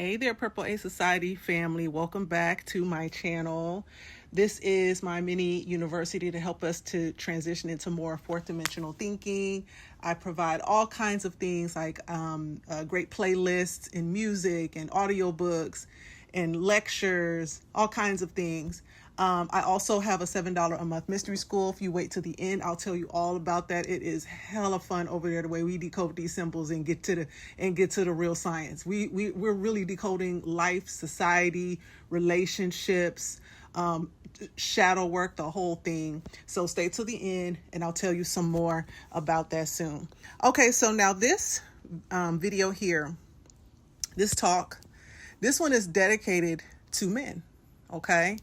Hey there, Purple A Society family. Welcome back to my channel. This is my mini university to help us to transition into more fourth dimensional thinking. I provide all kinds of things like great playlists and music and audiobooks and lectures, all kinds of things. I also have a $7 a month mystery school. If you wait to the end, I'll tell you all about that. It is hella fun over there, the way we decode these symbols and get to the real science. We're really decoding life, society, relationships, shadow work, the whole thing. So stay to the end and I'll tell you some more about that soon. Okay, so now this video here, this talk, this one is dedicated to men, okay?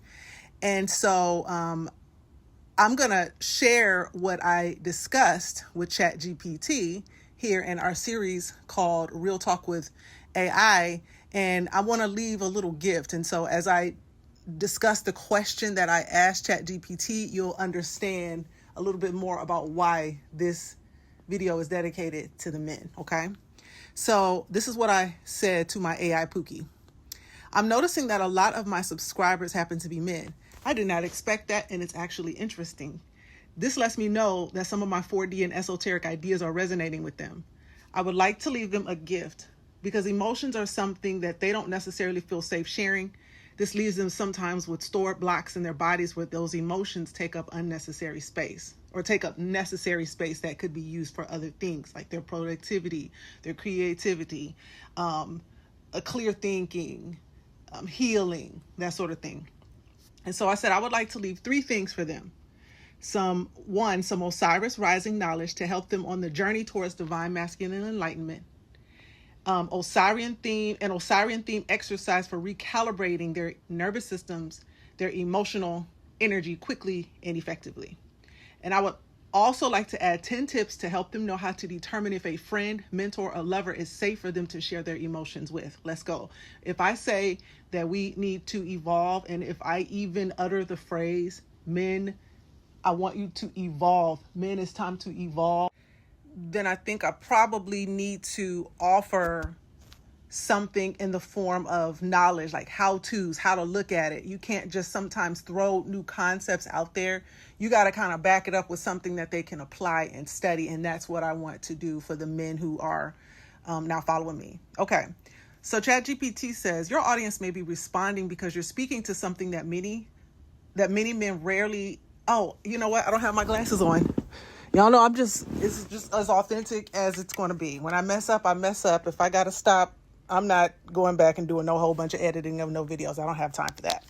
And so I'm going to share what I discussed with Chat GPT here in our series called Real Talk with AI. And I want to leave a little gift. And so as I discuss the question that I asked Chat GPT, you'll understand a little bit more about why this video is dedicated to the men, okay? So this is what I said to my AI Pookie. I'm noticing that a lot of my subscribers happen to be men. I did not expect that, and it's actually interesting. This lets me know that some of my 4D and esoteric ideas are resonating with them. I would like to leave them a gift because emotions are something that they don't necessarily feel safe sharing. This leaves them sometimes with stored blocks in their bodies where those emotions take up unnecessary space or take up necessary space that could be used for other things like their productivity, their creativity, a clear thinking, healing, that sort of thing. And so I said I would like to leave 3 things for them. Some Osiris rising knowledge to help them on the journey towards divine masculine enlightenment. Osirian theme exercise for recalibrating their nervous systems, their emotional energy quickly and effectively. And I would also like to add 10 tips to help them know how to determine if a friend, mentor, or lover is safe for them to share their emotions with. Let's go. If I say that we need to evolve, and if I even utter the phrase, men, I want you to evolve, men, it's time to evolve, then I think I probably need to offer something in the form of knowledge, like how-tos, how to look at it. You can't just sometimes throw new concepts out there. You got to kind of back it up with something that they can apply and study. And that's what I want to do for the men who are now following me. Okay. So Chat GPT says, your audience may be responding because you're speaking to something that many men rarely, oh, you know what? I don't have my glasses on. Y'all know it's just as authentic as it's going to be. When I mess up, I mess up. If I got to stop, I'm not going back and doing no whole bunch of editing of no videos. I don't have time for that.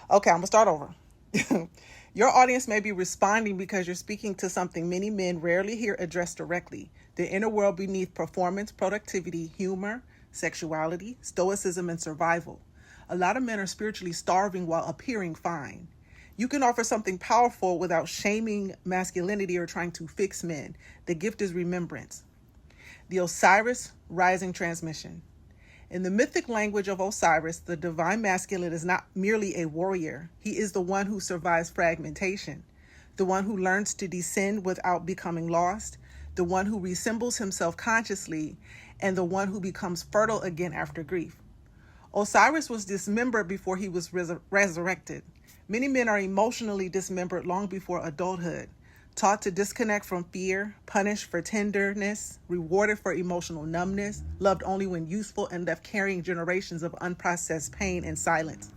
Okay, I'm going to start over. Your audience may be responding because you're speaking to something many men rarely hear addressed directly. The inner world beneath performance, productivity, humor, sexuality, stoicism, and survival. A lot of men are spiritually starving while appearing fine. You can offer something powerful without shaming masculinity or trying to fix men. The gift is remembrance. The Osiris rising transmission. In the mythic language of Osiris, the divine masculine is not merely a warrior. He is the one who survives fragmentation, the one who learns to descend without becoming lost, the one who resembles himself consciously, and the one who becomes fertile again after grief. Osiris was dismembered before he was resurrected. Many men are emotionally dismembered long before adulthood, taught to disconnect from fear, punished for tenderness, rewarded for emotional numbness, loved only when useful, and left carrying generations of unprocessed pain and silence.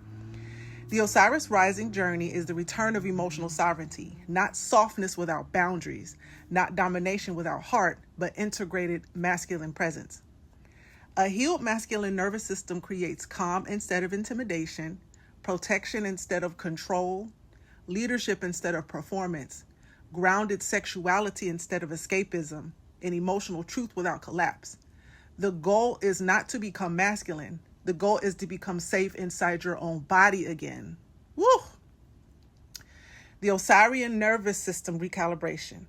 The Osiris rising journey is the return of emotional sovereignty, not softness without boundaries, not domination without heart, but integrated masculine presence. A healed masculine nervous system creates calm instead of intimidation, protection instead of control, leadership instead of performance, grounded sexuality instead of escapism, and emotional truth without collapse. The goal is not to become masculine. The goal is to become safe inside your own body again. Woo! The Osirian nervous system recalibration.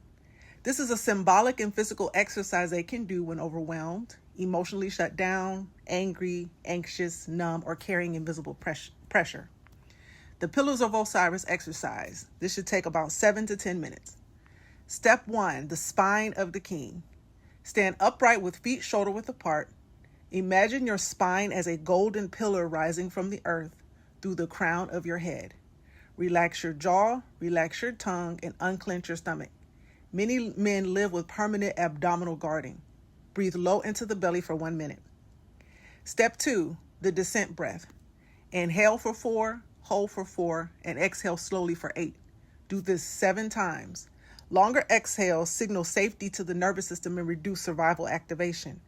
This is a symbolic and physical exercise they can do when overwhelmed, emotionally shut down, angry, anxious, numb, or carrying invisible pressure. The Pillars of Osiris exercise. This should take about 7 to 10 minutes. Step 1, the spine of the king. Stand upright with feet shoulder width apart. Imagine your spine as a golden pillar rising from the earth through the crown of your head. Relax your jaw, relax your tongue, and unclench your stomach. Many men live with permanent abdominal guarding. Breathe low into the belly for 1 minute. Step 2, the descent breath. Inhale for 4, hold for 4, and exhale slowly for 8. Do this 7 times. Longer exhales signal safety to the nervous system and reduce survival activation.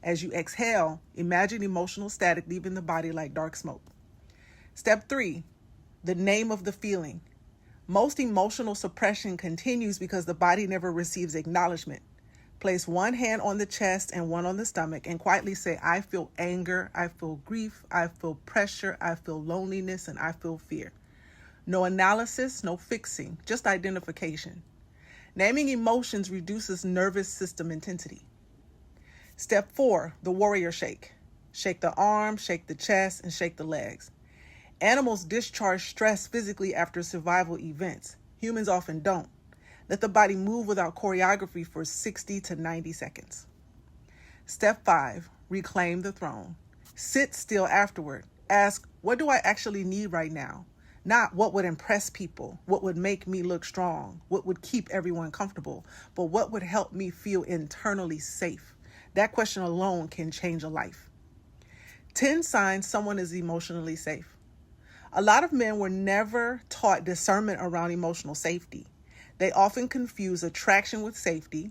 As you exhale, imagine emotional static leaving the body like dark smoke. Step 3, the name of the feeling. Most emotional suppression continues because the body never receives acknowledgement. Place one hand on the chest and one on the stomach and quietly say, I feel anger, I feel grief, I feel pressure, I feel loneliness, and I feel fear. No analysis, no fixing, just identification. Naming emotions reduces nervous system intensity. Step 4, the warrior shake. Shake the arms, shake the chest, and shake the legs. Animals discharge stress physically after survival events. Humans often don't. Let the body move without choreography for 60 to 90 seconds. Step 5, reclaim the throne. Sit still afterward. Ask, what do I actually need right now? Not what would impress people, what would make me look strong, what would keep everyone comfortable, but what would help me feel internally safe. That question alone can change a life. 10 signs someone is emotionally safe. A lot of men were never taught discernment around emotional safety. They often confuse attraction with safety,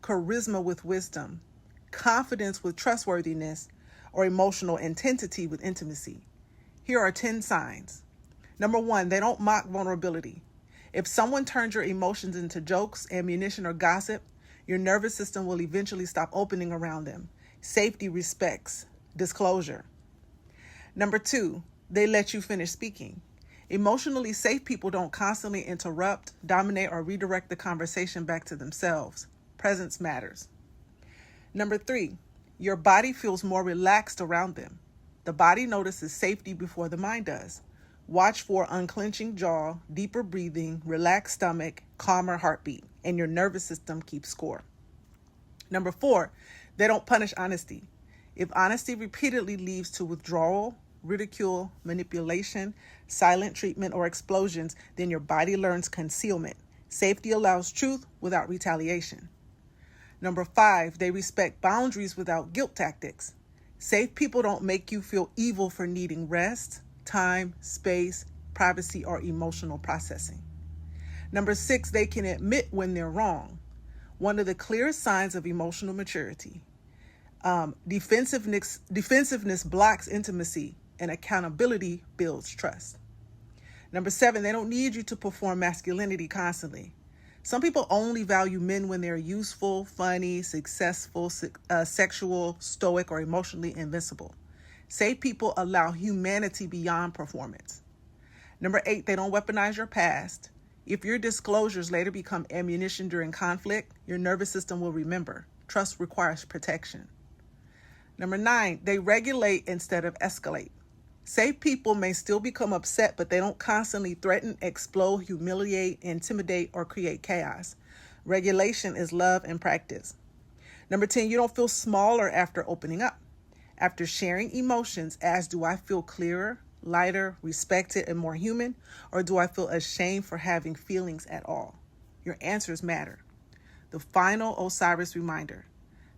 charisma with wisdom, confidence with trustworthiness, or emotional intensity with intimacy. Here are 10 signs. Number 1, they don't mock vulnerability. If someone turns your emotions into jokes, ammunition, or gossip, your nervous system will eventually stop opening around them. Safety respects disclosure. Number 2, they let you finish speaking. Emotionally safe people don't constantly interrupt, dominate, or redirect the conversation back to themselves. Presence matters. Number 3, your body feels more relaxed around them. The body notices safety before the mind does. Watch for unclenching jaw, deeper breathing, relaxed stomach, calmer heartbeat, and your nervous system keeps score. Number 4, they don't punish honesty. If honesty repeatedly leads to withdrawal, ridicule, manipulation, silent treatment, or explosions, then your body learns concealment. Safety allows truth without retaliation. Number 5, they respect boundaries without guilt tactics. Safe people don't make you feel evil for needing rest, time, space, privacy, or emotional processing. Number 6, they can admit when they're wrong. One of the clearest signs of emotional maturity. Defensiveness blocks intimacy, and accountability builds trust. Number 7, they don't need you to perform masculinity constantly. Some people only value men when they're useful, funny, successful, sexual, stoic, or emotionally invincible. Safe people allow humanity beyond performance. Number 8, they don't weaponize your past. If your disclosures later become ammunition during conflict, your nervous system will remember. Trust requires protection. Number 9, they regulate instead of escalate. Safe people may still become upset, but they don't constantly threaten, explode, humiliate, intimidate, or create chaos. Regulation is love and practice. Number 10, you don't feel smaller after opening up. After sharing emotions, ask, do I feel clearer, lighter, respected, and more human? Or do I feel ashamed for having feelings at all? Your answers matter. The final Osiris reminder.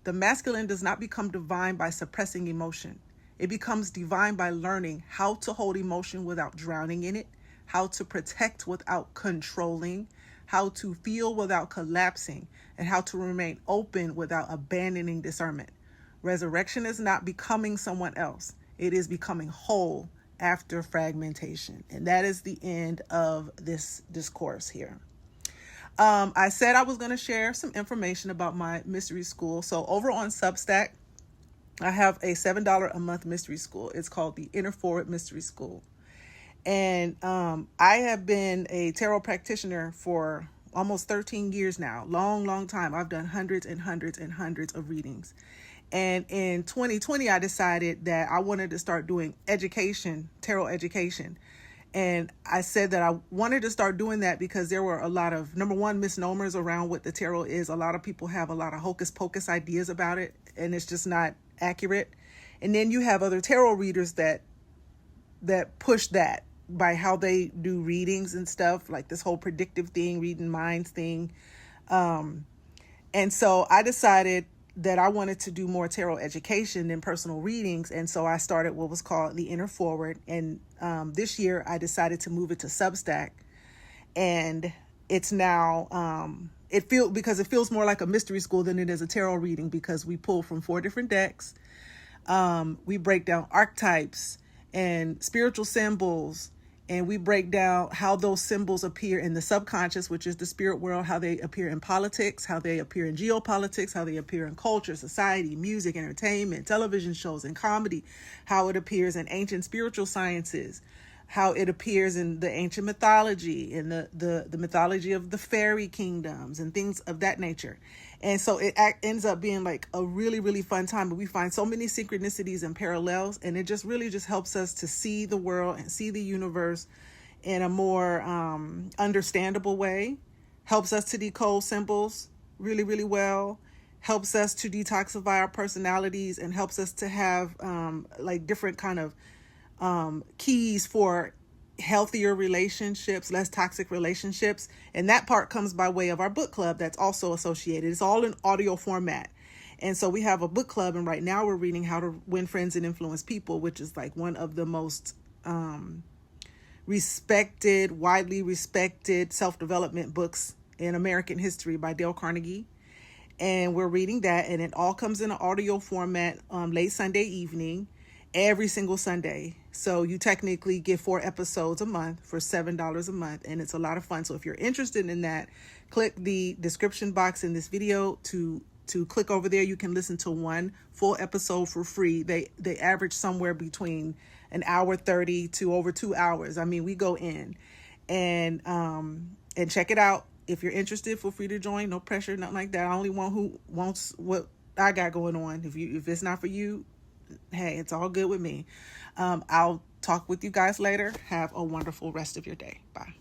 The masculine does not become divine by suppressing emotion. It becomes divine by learning how to hold emotion without drowning in it, how to protect without controlling, how to feel without collapsing, and how to remain open without abandoning discernment. Resurrection is not becoming someone else. It is becoming whole after fragmentation. And that is the end of this discourse here. I said I was going to share some information about my mystery school. So over on Substack, I have a $7 a month mystery school. It's called the Inner Forward Mystery School. And I have been a tarot practitioner for almost 13 years now. Long time. I've done hundreds and hundreds and hundreds of readings. And in 2020, I decided that I wanted to start doing education, tarot education. And I said that I wanted to start doing that because there were a lot of, number one, misnomers around what the tarot is. A lot of people have a lot of hocus pocus ideas about it, and it's just not accurate. And then you have other tarot readers that push that by how they do readings and stuff, like this whole predictive thing, reading minds thing. And so I decided that I wanted to do more tarot education than personal readings. And so I started what was called the Inner Forward. And this year I decided to move it to Substack. And it's now, it feels more like a mystery school than it is a tarot reading, because we pull from 4 different decks. We break down archetypes and spiritual symbols, and we break down how those symbols appear in the subconscious, which is the spirit world, how they appear in politics, how they appear in geopolitics, how they appear in culture, society, music, entertainment, television shows, and comedy, how it appears in ancient spiritual sciences, how it appears in the ancient mythology, in the mythology of the fairy kingdoms and things of that nature. And so it ends up being like a really, really fun time. But we find so many synchronicities and parallels, and it just really just helps us to see the world and see the universe in a more understandable way. Helps us to decode symbols really, really well. Helps us to detoxify our personalities, and helps us to have like different kind of keys for healthier relationships, less toxic relationships. And that part comes by way of our book club that's also associated. It's all in audio format. And so we have a book club, and right now we're reading How to Win Friends and Influence People, which is like one of the most widely respected self-development books in American history by Dale Carnegie. And we're reading that, and it all comes in an audio format late Sunday evening, every single Sunday. So you technically get 4 episodes a month for $7 a month, and it's a lot of fun. So if you're interested in that, click the description box in this video to click over there. You can listen to 1 full episode for free. They average somewhere between an hour 30 to over 2 hours. I mean, we go in and check it out. If you're interested, feel free to join. No pressure, nothing like that. I only want who wants what I got going on. If it's not for you, hey, it's all good with me. I'll talk with you guys later. Have a wonderful rest of your day. Bye.